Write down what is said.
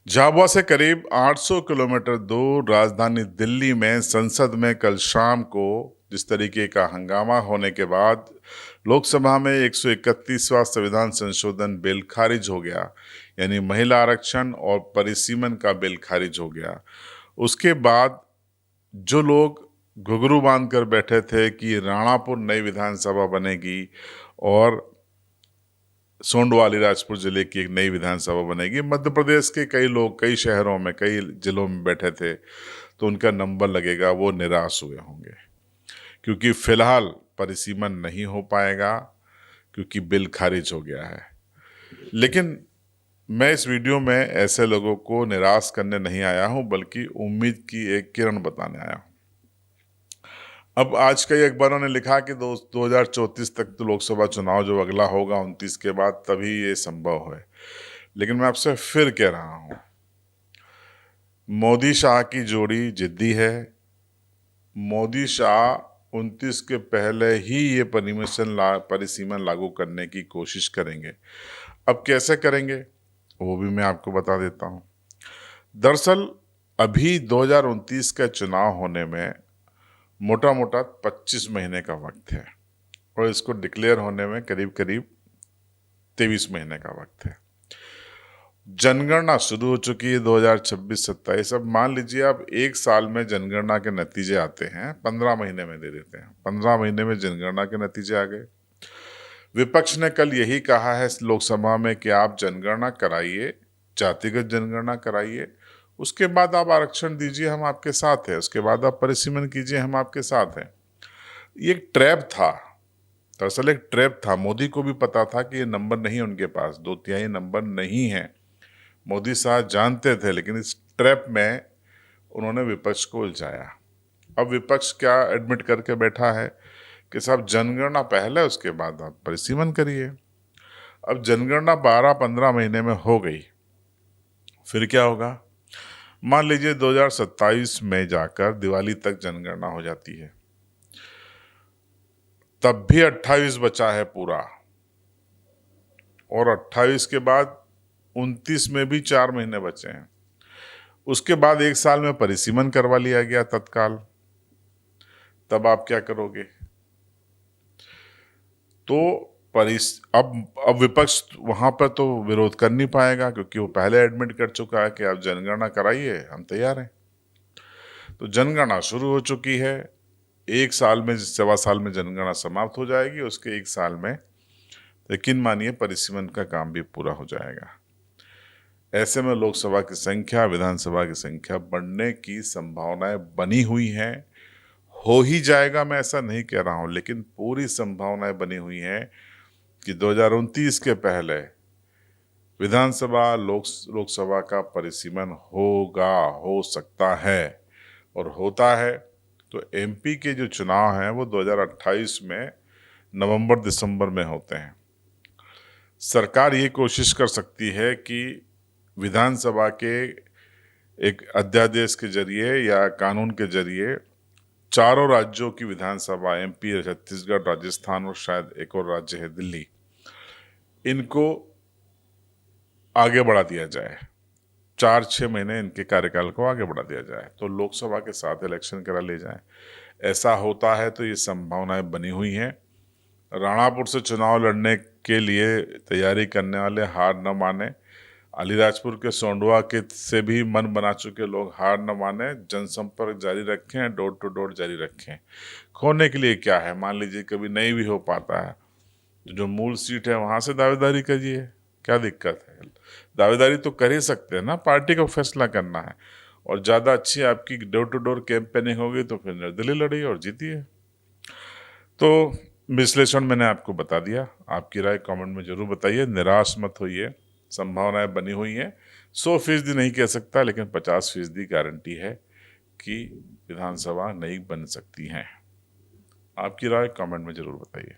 झाबुआ से करीब 800 किलोमीटर दूर राजधानी दिल्ली में संसद में कल शाम को जिस तरीके का हंगामा होने के बाद लोकसभा में 131वां संविधान संशोधन बिल खारिज हो गया। यानी महिला आरक्षण और परिसीमन का बिल खारिज हो गया। उसके बाद जो लोग घुंघरू बांध कर बैठे थे कि राणापुर नई विधानसभा बनेगी और सोंडवा अलीराजपुर जिले की एक नई विधानसभा बनेगी, मध्य प्रदेश के कई लोग कई शहरों में कई जिलों में बैठे थे, तो उनका नंबर लगेगा, वो निराश हुए होंगे क्योंकि फिलहाल परिसीमन नहीं हो पाएगा क्योंकि बिल खारिज हो गया है। लेकिन मैं इस वीडियो में ऐसे लोगों को निराश करने नहीं आया हूं, बल्कि उम्मीद की एक किरण बताने आया हूं। अब आज कई अखबारों ने लिखा कि 2034 तक तो लोकसभा चुनाव जो अगला होगा 29 के बाद, तभी ये संभव है। लेकिन मैं आपसे फिर कह रहा हूं, मोदी शाह की जोड़ी जिद्दी है। मोदी शाह 29 के पहले ही ये परिसीमन लागू करने की कोशिश करेंगे। अब कैसे करेंगे वो भी मैं आपको बता देता हूं। दरअसल अभी 2029 का चुनाव होने में मोटा मोटा 25 महीने का वक्त है और इसको डिक्लेयर होने में करीब करीब 23 महीने का वक्त है। जनगणना शुरू हो चुकी है 2026-27। अब मान लीजिए आप एक साल में जनगणना के नतीजे आते हैं, 15 महीने में दे देते हैं। 15 महीने में जनगणना के नतीजे आ गए। विपक्ष ने कल यही कहा है लोकसभा में कि आप जनगणना कराइए, जातिगत जनगणना कराइए, उसके बाद आप आरक्षण दीजिए, हम आपके साथ हैं। उसके बाद आप परिसीमन कीजिए, हम आपके साथ हैं। ये एक ट्रैप था, दरअसल एक ट्रैप था। मोदी को भी पता था कि ये नंबर नहीं है उनके पास, 2/3 नंबर नहीं है। मोदी साहब जानते थे, लेकिन इस ट्रैप में उन्होंने विपक्ष को उलझाया। अब विपक्ष क्या एडमिट करके बैठा है कि साहब जनगणना पहले, उसके बाद आप परिसीमन करिए। अब जनगणना 12-15 महीने में हो गई, फिर क्या होगा? मान लीजिए 2027 में जाकर दिवाली तक जनगणना हो जाती है, तब भी 28 बचा है पूरा, और 28 के बाद 29 में भी 4 महीने बचे हैं। उसके बाद एक साल में परिसीमन करवा लिया गया तत्काल। तब आप क्या करोगे? तो अब विपक्ष वहां पर तो विरोध कर नहीं पाएगा क्योंकि वो पहले एडमिट कर चुका है कि आप जनगणना कराइए, हम तैयार हैं। तो जनगणना शुरू हो चुकी है। एक साल में, 1.25 साल में जनगणना समाप्त हो जाएगी। उसके एक साल में यकीन मानिए परिसीमन का काम भी पूरा हो जाएगा। ऐसे में लोकसभा की संख्या, विधानसभा की संख्या बढ़ने की संभावनाएं बनी हुई हैं। हो ही जाएगा, मैं ऐसा नहीं कह रहा हूं, लेकिन पूरी संभावनाएं बनी हुई हैं कि 2029 के पहले विधानसभा लोकसभा का परिसीमन होगा, हो सकता है और होता है। तो एमपी के जो चुनाव हैं वो 2028 में नवंबर-दिसंबर में होते हैं। सरकार ये कोशिश कर सकती है कि विधानसभा के एक अध्यादेश के जरिए या कानून के जरिए चारों राज्यों की विधानसभा, एमपी, छत्तीसगढ़, राजस्थान और शायद एक और राज्य है दिल्ली, इनको आगे बढ़ा दिया जाए। 4-6 महीने इनके कार्यकाल को आगे बढ़ा दिया जाए, तो लोकसभा के साथ इलेक्शन करा ले जाए। ऐसा होता है तो ये संभावनाएं बनी हुई हैं। राणापुर से चुनाव लड़ने के लिए तैयारी करने वाले हार न माने। अलीराजपुर के सोंडवा के से भी मन बना चुके लोग हार न माने, जनसंपर्क जारी रखें, डोर टू डोर जारी रखें। खोने के लिए क्या है? मान लीजिए कभी नहीं भी हो पाता है तो जो मूल सीट है वहां से दावेदारी करिए, क्या दिक्कत है? दावेदारी तो कर ही सकते हैं ना, पार्टी को फैसला करना है। और ज़्यादा अच्छी आपकी डोर टू डोर कैंपेनिंग होगी तो फिर निर्दलीय लड़िए और जीतिए। तो विश्लेषण मैंने आपको बता दिया। आपकी राय कमेंट में जरूर बताइए। निराश मत होइए, संभावनाएं बनी हुई हैं। 100% नहीं कह सकता, लेकिन 50% गारंटी है कि विधानसभा नहीं बन सकती हैं। आपकी राय कमेंट में जरूर बताइए।